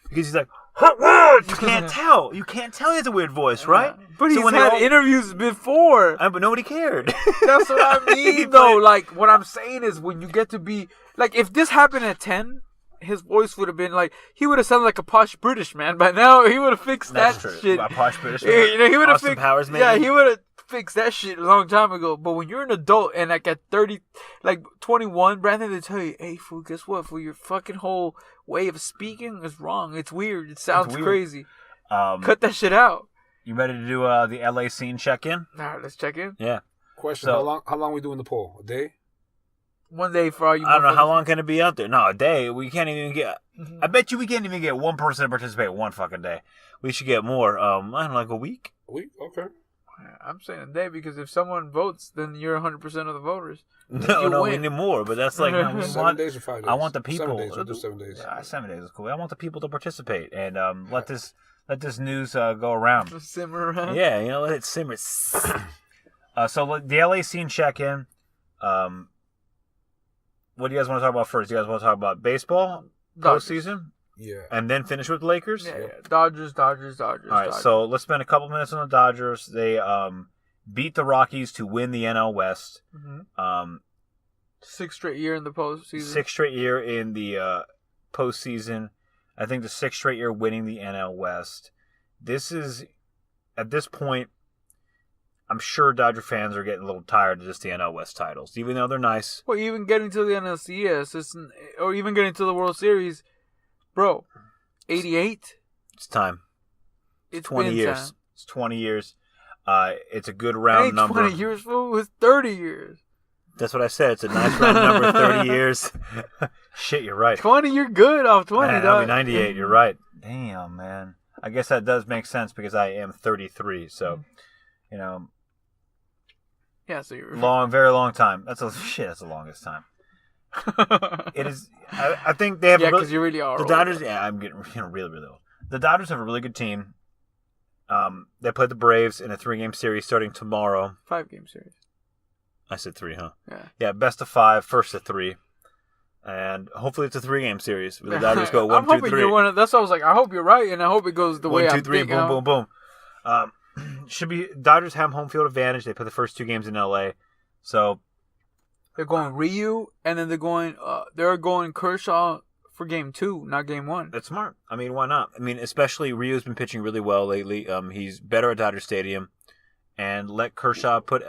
Because he's like, you can't tell. You can't tell he has a weird voice, right? But he's had interviews before. But nobody cared. That's what I mean, though. Like, what I'm saying is when you get to be... Like, if this happened at 10, his voice would have been like... He would have sounded like a posh British man. By now, he would have fixed that shit. A posh British man? He would have fixed... Powers, maybe? Yeah, he would have fixed that shit a long time ago. But when you're an adult and like at 30... Like, 21, Brandon, they tell you, hey, fool, guess what? For your fucking whole way of speaking is wrong. It's weird. It sounds crazy. Cut that shit out. You ready to do the LA scene check-in? All right, let's check in. Yeah. Question: So- How long we doing the poll? A day? One day for all you. I don't know how motherfuckers. long can it be out there. No, a day. We can't even get. I bet you we can't even get one person to participate one fucking day. We should get more. I don't know, like a week. A week? Okay. I'm saying a day because if someone votes, then you're 100% of the voters. No, You we win. need more. But that's like no, we 7 want. days or 5 days? I want the people. 7 days. We'll do 7 days. 7 days is cool. I want the people to participate and let this news go around. Just simmer around. Yeah, let it simmer. So the LA scene check-in. What do you guys want to talk about first? Do you guys want to talk about baseball Dodgers. postseason Yeah. and then finish with Lakers? Yeah. Dodgers. All right, so let's spend a couple minutes on the Dodgers. They beat the Rockies to win the NL West. Mm-hmm. 6th straight year in the postseason. 6th straight year in the postseason. I think the 6th straight year winning the NL West. This is, at this point, I'm sure Dodger fans are getting a little tired of just the NL West titles, even though they're nice. Well, even getting to the NLCS, or even getting to the World Series, bro. 88. It's time. It's 20 been years. time. It's 20 years. It's a good round Ain't number. 20 years, fool. It's 30 years. That's what I said. It's a nice round number. 30 years. Shit, you're right. 20, you're good off 20, Man, dog. I'll be 98. You're right. Damn, man. I guess that does make sense because I am 33. So, Yeah, so you're very long time. That's the longest time. It is. I think they have. Yeah, a really, because you really are. the old. Dodgers. Yeah, I'm getting really, really old. The Dodgers have a really good team. They play the Braves in a 3-game series starting tomorrow. 5-game series. I said 3, huh? Yeah. Yeah, best of 5, first of 3, and hopefully it's a 3-game series. The Dodgers go 1, I'm 2, hoping 3. you're one of. That's why I was like, I hope you're right, and I hope it goes the way 1, 2, I'm 3, thinking. boom, boom, boom. Should be Dodgers have home field advantage. They play the first 2 games in LA, so They're going Ryu, and then they're going Kershaw for game 2, not game 1. that's smart. I mean, why not? I mean, especially Ryu's been pitching really well lately. He's better at Dodger Stadium, and let Kershaw put.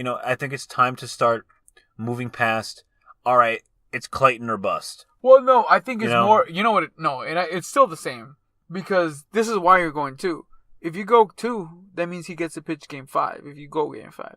I think it's time to start moving past. All right, it's Clayton or bust. Well, no, I think it's You know? more. You know what? It's still the same because this is why you're going 2. If you go 2, that means he gets to pitch game 5. If you go game 5,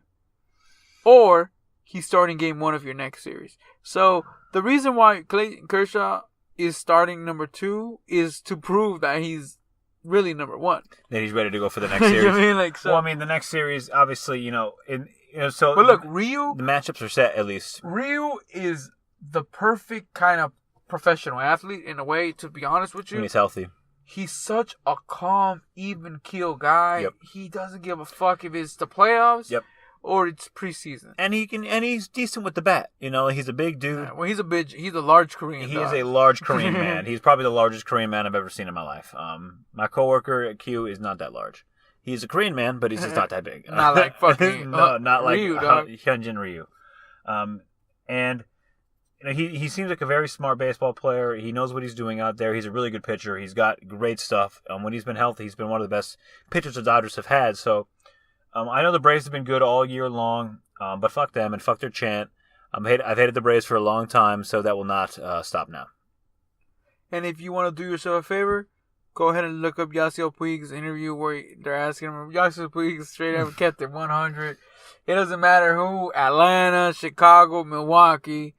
or he's starting game 1 of your next series. So the reason why Clayton Kershaw is starting number 2 is to prove that he's really number 1. That he's ready to go for the next You series. know what I mean? Well, I mean, the next series, obviously, so. But look, Ryu the matchups are set at least. Ryu is the perfect kind of professional athlete in a way, to be honest with When you. he's healthy. He's such a calm, even keel guy. Yep. He doesn't give a fuck if it's the playoffs Yep. or it's preseason. And he's decent with the bat. He's a big dude. Well, he's a large Korean. He dog. is a large Korean man. He's probably the largest Korean man I've ever seen in my life. My coworker at Q is not that large. He's a Korean man, but he's just not that big. Not like fucking no, not like Ryu, dog. Hyunjin Ryu. And he seems like a very smart baseball player. He knows what he's doing out there. He's a really good pitcher. He's got great stuff. When he's been healthy, he's been one of the best pitchers the Dodgers have had. So I know the Braves have been good all year long, but fuck them and fuck their chant. I've hated the Braves for a long time, so that will not stop now. And if you want to do yourself a favor, go ahead and look up Yasiel Puig's interview where they're asking him. Yasiel Puig straight up kept it 100. It doesn't matter who, Atlanta, Chicago, Milwaukee.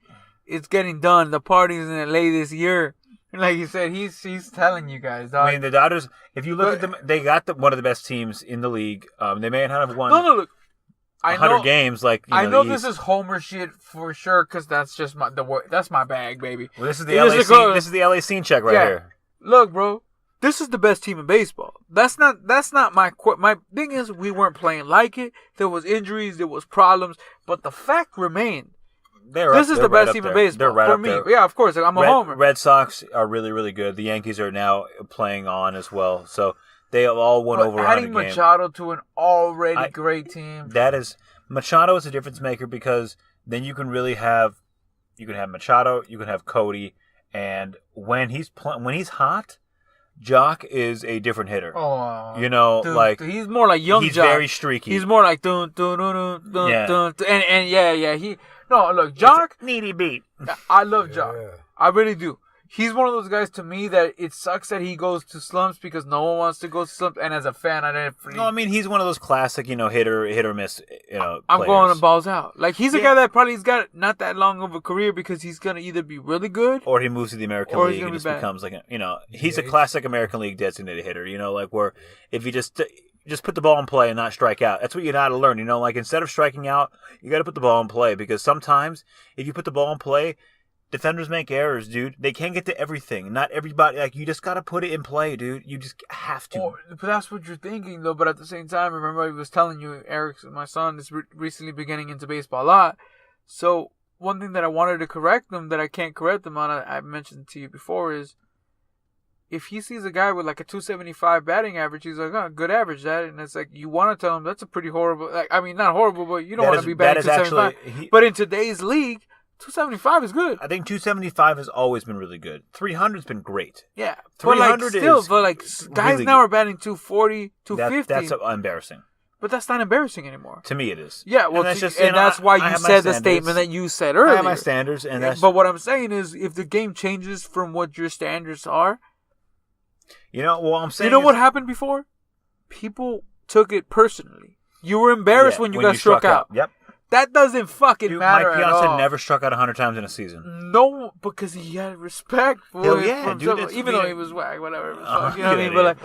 It's getting done. The party's in LA this year. And like you said, he's telling you guys, dog. I mean, the Dodgers, if you look at them, they got one of the best teams in the league. They may not have won look. 100 games. I know this is Homer shit for sure because that's just that's my bag, baby. Well, this is the LA scene. This is the LA scene check right here. Look, bro. This is the best team in baseball. That's not my thing is we weren't playing like it. There was injuries, there was problems, but the fact remained. This is the best team in baseball They're right for up me. there. Yeah, of course. I'm a homer. Red Sox are really, really good. The Yankees are now playing on as well. So they have all won over 100 adding games. Machado to an already great team. Machado is a difference maker because then you can really have Machado, you can have Cody, and when he's hot, Jock is a different hitter. Oh, dude, he's more like young. He's Jock. very streaky. He's more like dun dun dun dun dun Yeah. dun, and yeah. Look, Jock. Needy beat. I love Jock. I really do. he's one of those guys to me that it sucks that he goes to slumps because no one wants to go to slumps. And as a fan, I didn't. No, I mean he's one of those classic, hit or miss, I'm players. going to balls out. Like he's a guy that probably has got not that long of a career because he's gonna either be really good or he moves to the American League and just becomes like he's a classic American League designated hitter. Like where if you just put the ball in play and not strike out. That's what you got to learn. Like instead of striking out, you got to put the ball in play because sometimes if you put the ball in play. Defenders make errors, dude. They can't get to everything. Not everybody. Like, you just got to put it in play, dude. You just have to. But that's what you're thinking, though. But at the same time, remember I was telling you, Eric, my son, is recently beginning into baseball a lot. So, one thing that I wanted to correct them that I can't correct them on, I mentioned to you before, is if he sees a guy with like a 275 batting average, he's like, oh, good average, that. And it's like, you want to tell him that's a pretty horrible, not horrible, but you don't want to be batting 275. But in today's league, 275 is good. I think 275 has always been really good. 300's been great. Yeah. 300 guys really now are batting 240, 250. That's embarrassing. But that's not embarrassing anymore. To me, it is. Yeah, well, that's why you said the statement that you said earlier. I have my standards, but what I'm saying is, if the game changes from what your standards are, I'm saying. You know what happened before? People took it personally. You were embarrassed when you got struck out. Yep. That doesn't fucking matter Mike at all. Piazza never struck out 100 times in a season. No, because he had respect for Hell yeah, dude. Even though he was whack, whatever. You know what I mean?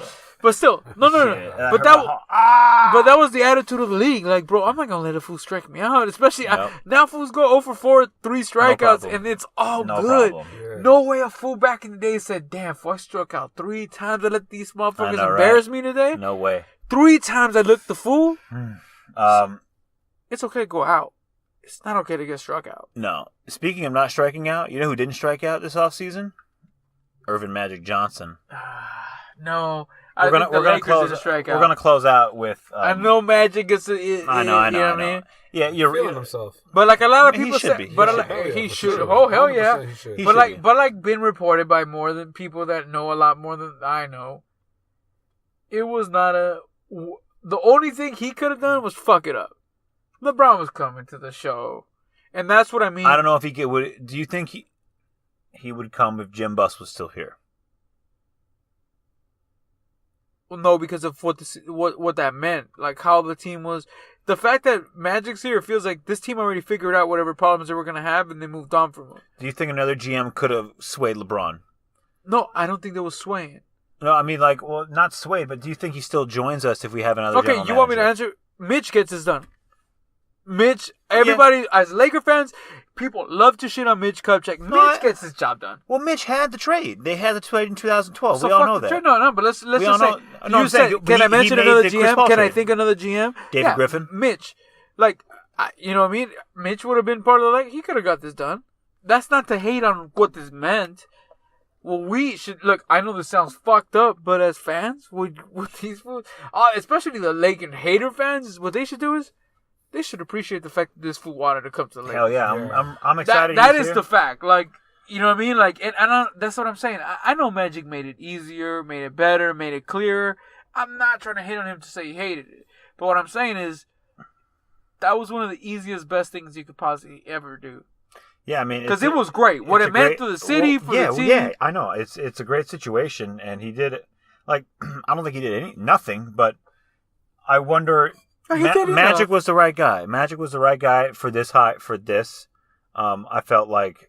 But still, no. But that was the attitude of the league. Like, bro, I'm not gonna let a fool strike me out. Especially now, fools go 0 for 4, 3 strikeouts, and it's all good. Yeah. No way a fool back in the day said, "Damn, fool, I struck out 3 times. I let these motherfuckers embarrass me today." No way. 3 times I looked the fool. It's okay to go out. It's not okay to get struck out. No. Speaking of not striking out, you know who didn't strike out this offseason? Irvin Magic Johnson. No. We're gonna close out with. I know Magic is. I know. You know what I mean? Yeah, you're feeling himself. But like a lot of people he should say, be. He should. Oh hell yeah! But been reported by more than people that know a lot more than I know. It was not the only thing he could have done was fuck it up. LeBron was coming to the show, and that's what I mean. I don't know if would. Do you think he would come if Jim Buss was still here? Well, no, because of what that meant, like how the team was. The fact that Magic's here feels like this team already figured out whatever problems they were gonna have, and they moved on from them. Do you think another GM could have swayed LeBron? No, I don't think they was swaying. No, I mean not swayed, but do you think he still joins us if we have another? Okay, you want me to answer? Mitch gets this done. Mitch, everybody, as Laker fans, people love to shit on Mitch Kupchak. Mitch gets his job done. Well, Mitch had the trade. They had the trade in 2012. We all know that. No, but let's just say. You said, can I mention another GM? Can I think another GM? David Griffin? Mitch. You know what I mean? Mitch would have been part of the league. He could have got this done. That's not to hate on what this meant. Well, we should look. I know this sounds fucked up, but as fans, with these fools, especially the Laker hater fans, what they should do is they should appreciate the fact that this fool wanted to come to the Lakers. Hell yeah, I'm excited. That is the fact. Like, you know what I mean? Like, and that's what I'm saying. I know Magic made it easier, made it better, made it clearer. I'm not trying to hate on him to say he hated it, but what I'm saying is that was one of the easiest, best things you could possibly ever do. Yeah, I mean, because it was great. What it meant to the city, for the team. Yeah, I know. It's a great situation, and he did it. Like, I don't think he did nothing, but I wonder. Magic was the right guy. Magic was the right guy for this I felt like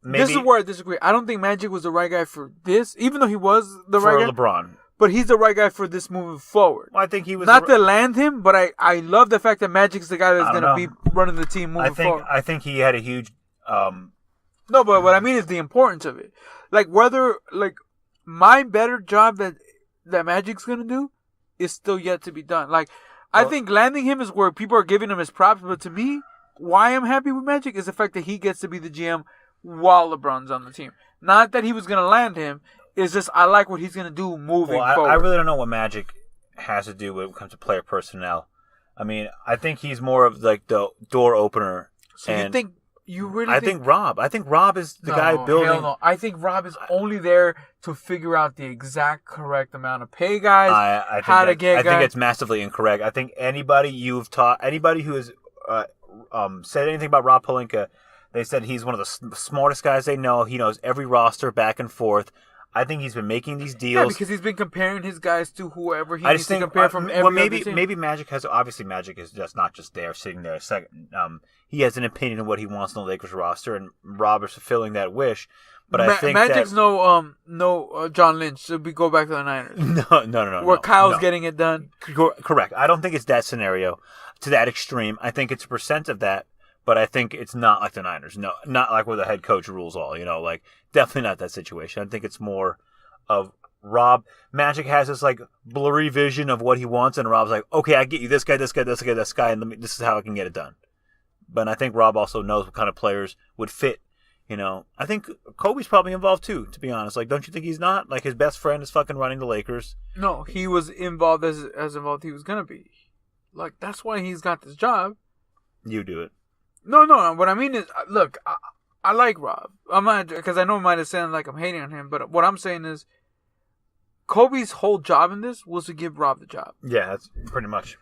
maybe this is where I disagree. I don't think Magic was the right guy for this, even though he was the right guy for LeBron. But he's the right guy for this moving forward. Well, I think he was not to land him, but I love the fact that Magic's the guy that's going to be running the team moving forward. I think he had a huge. No, but what I mean is the importance of it. Like whether my better job that Magic's going to do is still yet to be done. Like. I think landing him is where people are giving him his props, but to me, why I'm happy with Magic is the fact that he gets to be the GM while LeBron's on the team. Not that he was going to land him. It's just I like what he's going to do moving forward. I really don't know what Magic has to do when it comes to player personnel. I mean, I think he's more of like the door opener. So you think... I think Rob is the guy building. Hell no. I think Rob is only there to figure out the exact correct amount of pay guys. I think it's massively incorrect. I think anybody who has said anything about Rob Pelinka They said he's one of the smartest guys they know. He knows every roster back and forth. I think he's been making these deals. Yeah, because he's been comparing his guys to whoever he needs to compare from every other team. Maybe Magic has, obviously Magic is just not just there sitting there a second. He has an opinion of what he wants on the Lakers roster, and Rob is fulfilling that wish. But I think Magic's no John Lynch. So we go back to the Niners. No. Where Kyle's getting it done. Correct. I don't think it's that scenario to that extreme. I think it's a percent of that, but I think it's not like the Niners. No, not like where the head coach rules all. Like definitely not that situation. I think it's more of Rob. Magic has this like blurry vision of what he wants, and Rob's like, okay, I get you this guy, this guy, this guy, this guy, and this is how I can get it done. But I think Rob also knows what kind of players would fit. I think Kobe's probably involved too, to be honest. Like, don't you think he's not? Like, his best friend is fucking running the Lakers. No, he was involved as involved he was going to be. Like, that's why he's got this job. You do it. No. What I mean is, look, I like Rob. I'm not, because I know it might have sounded like I'm hating on him, but what I'm saying is, Kobe's whole job in this was to give Rob the job. Yeah, that's pretty much.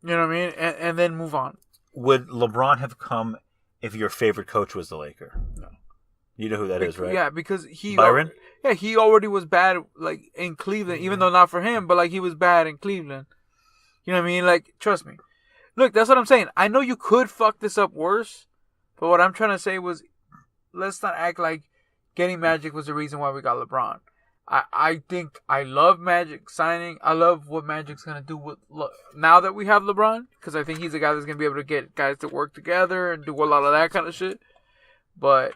You know what I mean? And then move on. Would LeBron have come if your favorite coach was the Laker? No. You know who that is, right? Yeah, because Byron? He already was bad, like, in Cleveland, even though not for him, but, like, he was bad in Cleveland. You know what I mean? Like, trust me. Look, that's what I'm saying. I know you could fuck this up worse, but what I'm trying to say was, let's not act like getting Magic was the reason why we got LeBron. I think I love Magic signing. I love what Magic's going to do with now that we have LeBron, because I think he's a guy that's going to be able to get guys to work together and do a lot of that kind of shit. But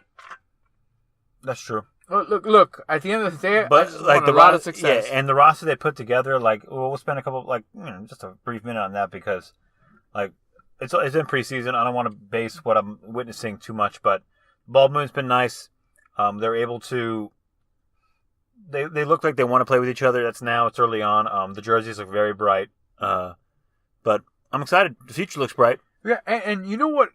that's true. Look. At the end of the day, but I just like want a lot of success. Yeah, and the roster they put together, like, we'll spend a couple, like, just a brief minute on that because, like, it's in preseason. I don't want to base what I'm witnessing too much, but Ball Moon's been nice. They're able to. They look like they want to play with each other. It's early on. The jerseys look very bright. But I'm excited. The future looks bright. Yeah, and you know what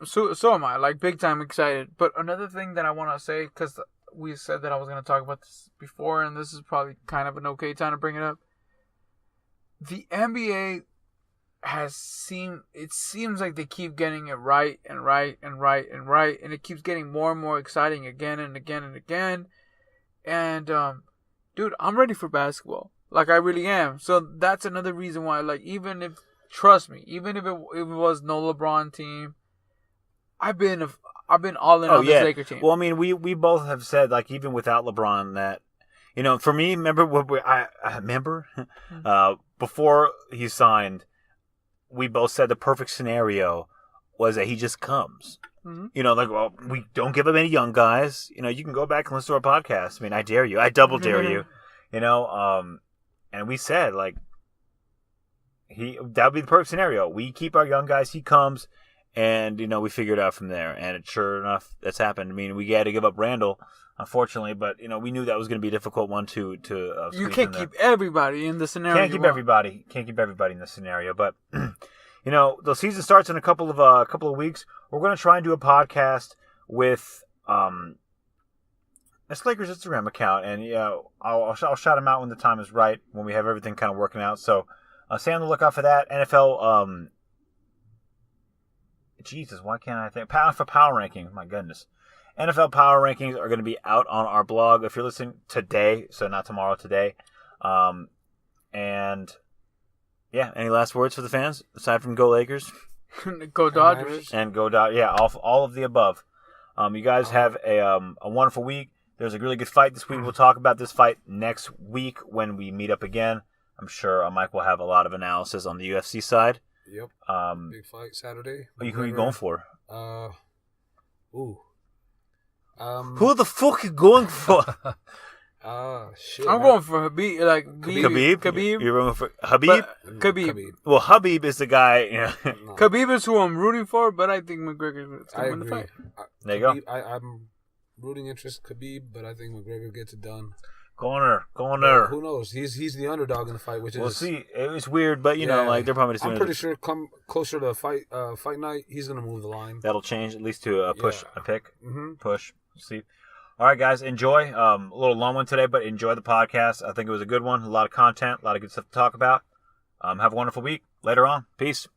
so am I, like, big time excited. But another thing that I want to say, because we said that I was going to talk about this before, and this is probably kind of an okay time to bring it up. The NBA it seems like they keep getting it right, and it keeps getting more and more exciting again and again and again. And, dude, I'm ready for basketball. Like, I really am. So that's another reason why, like, even if it was no LeBron team, I've been all in on this Laker team. Well, I mean, we both have said, like, even without LeBron, that, for me, remember before he signed, we both said the perfect scenario was that he just comes. Mm-hmm. Well, we don't give him any young guys. You can go back and listen to our podcast. I mean, I dare you. I double dare you. And we said, like, that would be the perfect scenario. We keep our young guys. He comes, and, we figure it out from there. And sure enough, that's happened. I mean, we had to give up Randall, unfortunately, but, we knew that was going to be a difficult one to you can't keep everybody in the scenario. Can't keep everybody in the scenario, but the season starts in a couple of weeks. We're going to try and do a podcast with this Lakers Instagram account, and I'll shout him out when the time is right, when we have everything kind of working out. So stay on the lookout for that. NFL, Jesus, why can't I think? For power ranking, my goodness. NFL power rankings are going to be out on our blog if you're listening today, so not tomorrow, today. And yeah, any last words for the fans aside from Go Lakers? Go Dodgers. And go Dodgers. Yeah, all of the above. You guys have a wonderful week. There's a really good fight this week. We'll talk about this fight next week when we meet up again. I'm sure Mike will have a lot of analysis on the UFC side. Yep. Big fight Saturday. Who are you going for? Who the fuck are you going for? Shit. I'm going for Habib. Khabib? You're going for Habib? Khabib. Well, Habib is the guy. No. Khabib is who I'm rooting for, but I think McGregor's going to win the fight. There you go. I'm rooting interest Khabib, but I think McGregor gets it done. Going there. Who knows? He's the underdog in the fight, which we'll see. It's weird, but they're probably just doing I'm pretty sure come closer to fight night, he's gonna move the line. That'll change at least to a push, a pick, push. We'll see. All right, guys, enjoy. A little long one today, but enjoy the podcast. I think it was a good one. A lot of content, a lot of good stuff to talk about. Have a wonderful week. Later on. Peace.